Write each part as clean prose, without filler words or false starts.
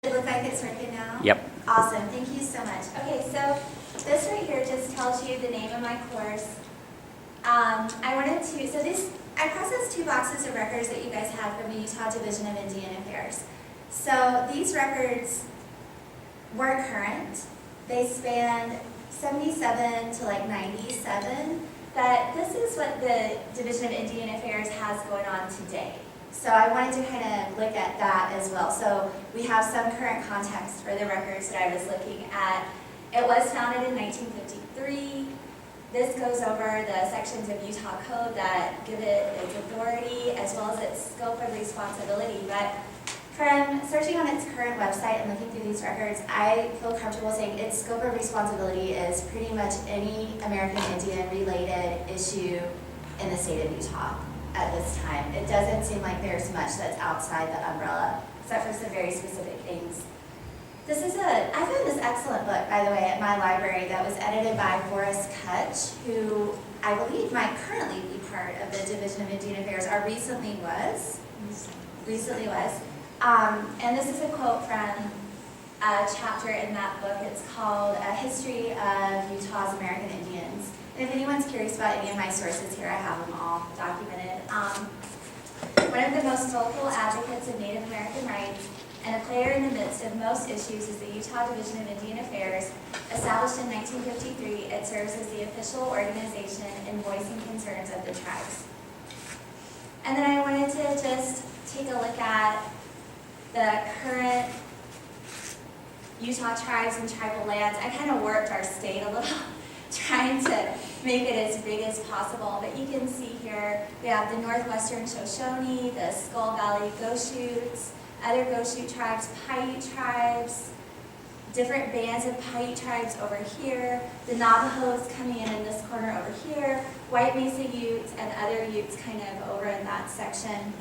It look like it's working now? Yep. Awesome, thank you so much. Okay, so this right here just tells you the name of my course. I processed 2 boxes of records that you guys have from the Utah Division of Indian Affairs. So these records were current. They span 77 to like 97, but this is what the Division of Indian Affairs has going on today. So I wanted to kind of look at that as well. So we have some current context for the records that I was looking at. It was founded in 1953. This goes over the sections of Utah code that give it its authority as well as its scope of responsibility. But from searching on its current website and looking through these records, I feel comfortable saying its scope of responsibility is pretty much any American Indian related issue in the state of Utah at this time. It doesn't seem like there's much that's outside the umbrella, except for some very specific things. I found this excellent book, by the way, at my library that was edited by Forrest Kutch, who I believe might currently be part of the Division of Indian Affairs, or recently was. And this is a quote from a chapter in that book. It's called A History of Utah's American Indians. And if anyone's curious about any of my sources here, I have them all documented. One of the most vocal advocates of Native American rights and a player in the midst of most issues is the Utah Division of Indian Affairs. Established in 1953, it serves as the official organization in voicing concerns of the tribes. And then I wanted to just take a look at the current Utah tribes and tribal lands. I kind of warped our state a little, trying to make it as big as possible. But you can see here, we have the Northwestern Shoshone, the Skull Valley Goshutes, other Goshute tribes, Paiute tribes, different bands of Paiute tribes over here, the Navajos coming in this corner over here, White Mesa Utes and other Utes kind of over in that section.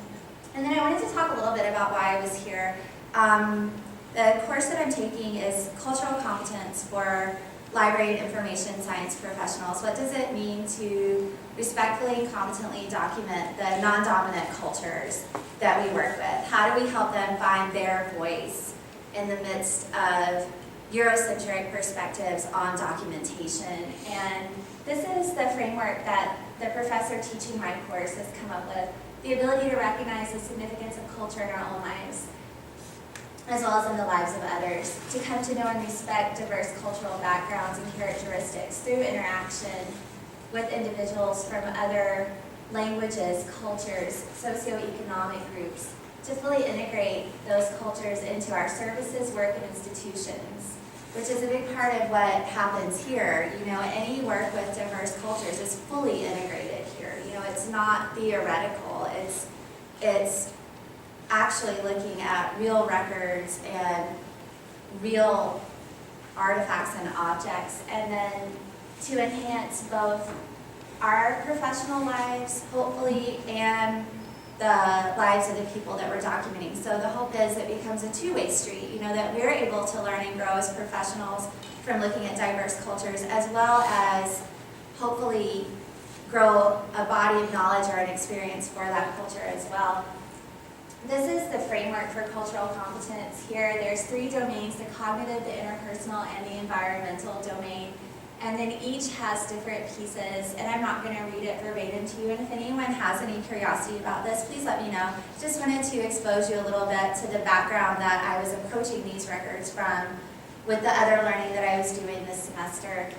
And then I wanted to talk a little bit about why I was here. The course that I'm taking is Cultural Competence for Library and Information Science Professionals. What does it mean to respectfully and competently document the non-dominant cultures that we work with? How do we help them find their voice in the midst of Eurocentric perspectives on documentation? And this is the framework that the professor teaching my course has come up with. The ability to recognize the significance of culture in our own lives, as well as in the lives of others, to come to know and respect diverse cultural backgrounds and characteristics through interaction with individuals from other languages, cultures, socioeconomic groups, to fully integrate those cultures into our services, work, and institutions, which is a big part of what happens here. You know, any work with diverse cultures is fully integrated here. You know, it's not theoretical. It's actually looking at real records and real artifacts and objects, and then to enhance both our professional lives, hopefully, and the lives of the people that we're documenting. So the hope is it becomes a two-way street, you know, that we're able to learn and grow as professionals from looking at diverse cultures, as well as hopefully grow a body of knowledge or an experience for that culture as well. This is the framework for cultural competence here. There's 3 domains: the cognitive, the interpersonal, and the environmental domain. And then each has different pieces, and I'm not going to read it verbatim to you. And if anyone has any curiosity about this, please let me know. Just wanted to expose you a little bit to the background that I was approaching these records from with the other learning that I was doing this semester.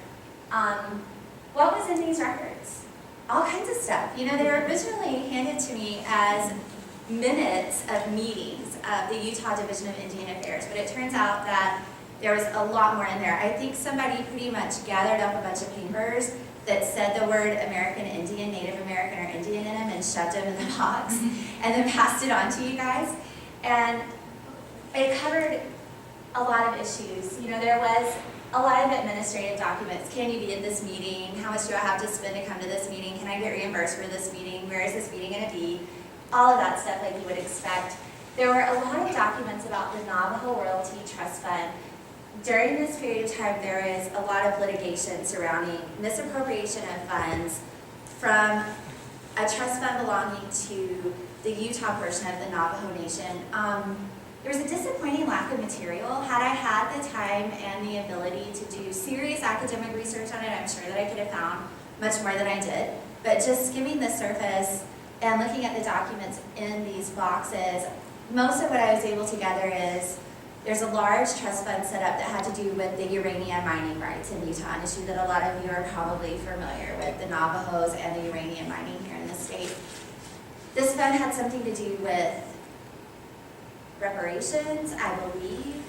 What was in these records? All kinds of stuff. You know, they were originally handed to me as minutes of meetings of the Utah Division of Indian Affairs, but it turns out that there was a lot more in there. I think somebody pretty much gathered up a bunch of papers that said the word American Indian, Native American, or Indian in them and shoved them in the box and then passed it on to you guys. And it covered a lot of issues. You know, there was a lot of administrative documents. Can you be at this meeting? How much do I have to spend to come to this meeting? Can I get reimbursed for this meeting? Where is this meeting going to be? All of that stuff like you would expect. There were a lot of documents about the Navajo Royalty Trust Fund. During this period of time, there is a lot of litigation surrounding misappropriation of funds from a trust fund belonging to the Utah portion of the Navajo Nation. There was a disappointing lack of material material. Had I had the time and the ability to do serious academic research on it, I'm sure that I could have found much more than I did. But just skimming the surface and looking at the documents in these boxes, most of what I was able to gather is there's a large trust fund set up that had to do with the uranium mining rights in Utah, an issue that a lot of you are probably familiar with, the Navajos and the uranium mining here in the state. This fund had something to do with reparations, I believe,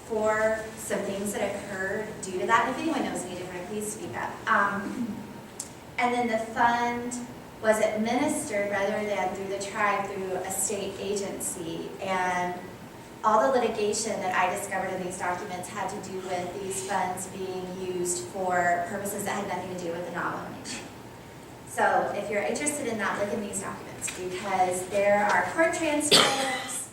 for some things that occurred due to that. If anyone knows any different, please speak up. And then the fund was administered rather than through the tribe through a state agency. And all the litigation that I discovered in these documents had to do with these funds being used for purposes that had nothing to do with the Navajo Nation. So if you're interested in that, look in these documents because there are court transcripts,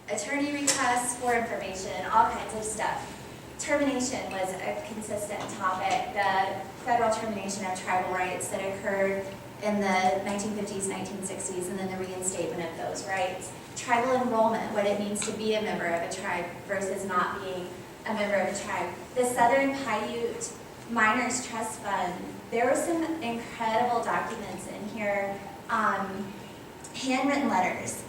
attorney requests for information, all kinds of stuff. Termination was a consistent topic, the federal termination of tribal rights that occurred in the 1950s, 1960s, and then the reinstatement of those rights. Tribal enrollment, what it means to be a member of a tribe versus not being a member of a tribe. The Southern Paiute Miners Trust Fund, there were some incredible documents in here, handwritten letters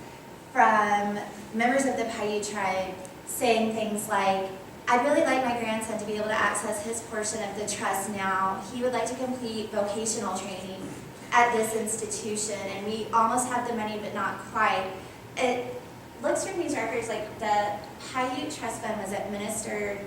from members of the Paiute tribe saying things like, I'd really like my grandson to be able to access his portion of the trust now. He would like to complete vocational training at this institution, and we almost have the money, but not quite. It looks from these records like the Paiute Trust Fund was administered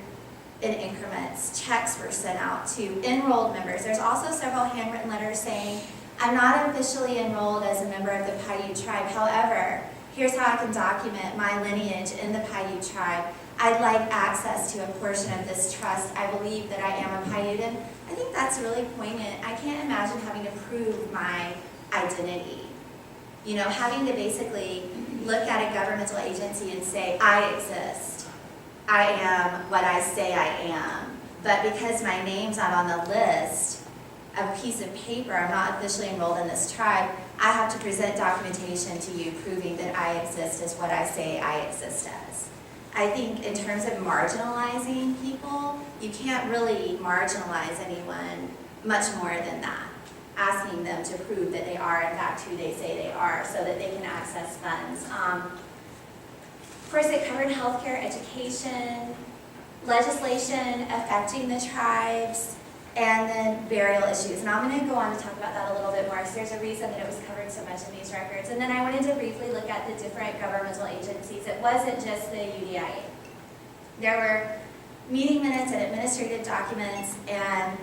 in increments. Checks were sent out to enrolled members. There's also several handwritten letters saying, I'm not officially enrolled as a member of the Paiute tribe. However, here's how I can document my lineage in the Paiute tribe. I'd like access to a portion of this trust. I believe that I am a Paiutan. I think that's really poignant. I can't imagine having to prove my identity. You know, having to basically look at a governmental agency and say, I exist. I am what I say I am. But because my name's not on the list, a piece of paper, I'm not officially enrolled in this tribe, I have to present documentation to you proving that I exist as what I say I exist as. I think in terms of marginalizing people, you can't really marginalize anyone much more than that. Asking them to prove that they are in fact who they say they are so that they can access funds. Of course, it covered healthcare, education, legislation affecting the tribes, and then burial issues. And I'm going to go on to talk about that a little bit more because there's a reason that it was covered so much in these records. And then I wanted to briefly look at the different governmental agencies. It wasn't just the UDIA. There were meeting minutes and administrative documents and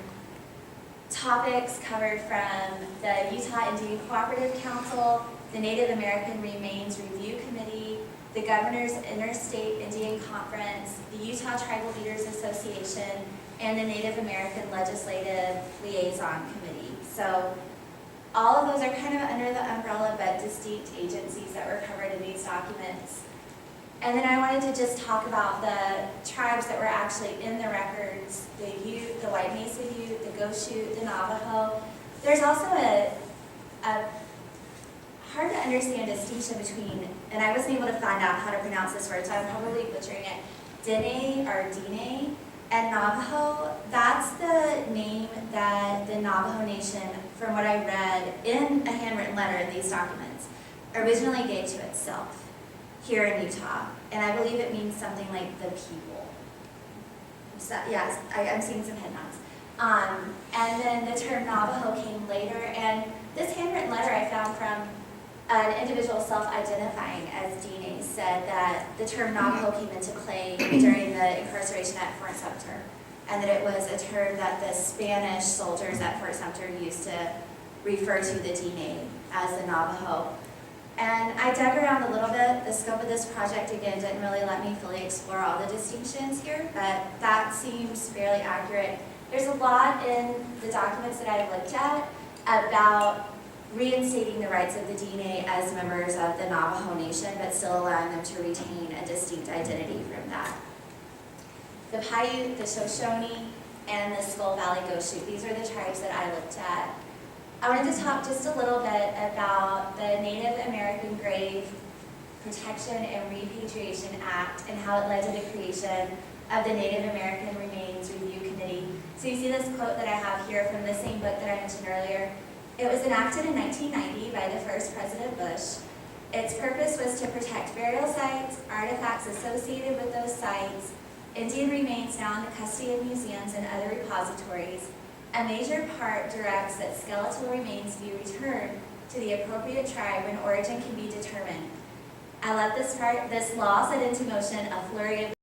topics covered from the Utah Indian Cooperative Council, the Native American Remains Review Committee, the Governor's Interstate Indian Conference, the Utah Tribal Leaders Association, and the Native American Legislative Liaison Committee. So all of those are kind of under the umbrella but distinct agencies that were covered in these documents. And then I wanted to just talk about the tribes that were actually in the records, the Ute, the White Mesa Ute, the Goshute, the Navajo. There's also a hard to understand distinction between, and I wasn't able to find out how to pronounce this word, so I'm probably butchering it, Dene or Dine and Navajo. That's the name that the Navajo Nation, from what I read in a handwritten letter in these documents, originally gave to itself here in Utah, and I believe it means something like the people. So, yes, I'm seeing some head nods. And then the term Navajo came later, and this handwritten letter I found from an individual self-identifying as Dine said that the term Navajo came into play during the incarceration at Fort Sumter, and that it was a term that the Spanish soldiers at Fort Sumter used to refer to the Dine as the Navajo. And I dug around a little bit. The scope of this project, again, didn't really let me fully explore all the distinctions here, but that seems fairly accurate. There's a lot in the documents that I've looked at about reinstating the rights of the Dine as members of the Navajo Nation, but still allowing them to retain a distinct identity from that. The Paiute, the Shoshone, and the Skull Valley Goshute, these are the tribes that I looked at. I wanted to talk just a little bit about the Native American grave Protection and Repatriation Act and how it led to the creation of the Native American Remains Review Committee. So you see this quote that I have here from the same book that I mentioned earlier. It was enacted in 1990 by the first President Bush. Its purpose was to protect burial sites, artifacts associated with those sites, Indian remains now in the custody of museums and other repositories. A major part directs that skeletal remains be returned to the appropriate tribe when origin can be determined. I love this part. This law set into motion a flurry of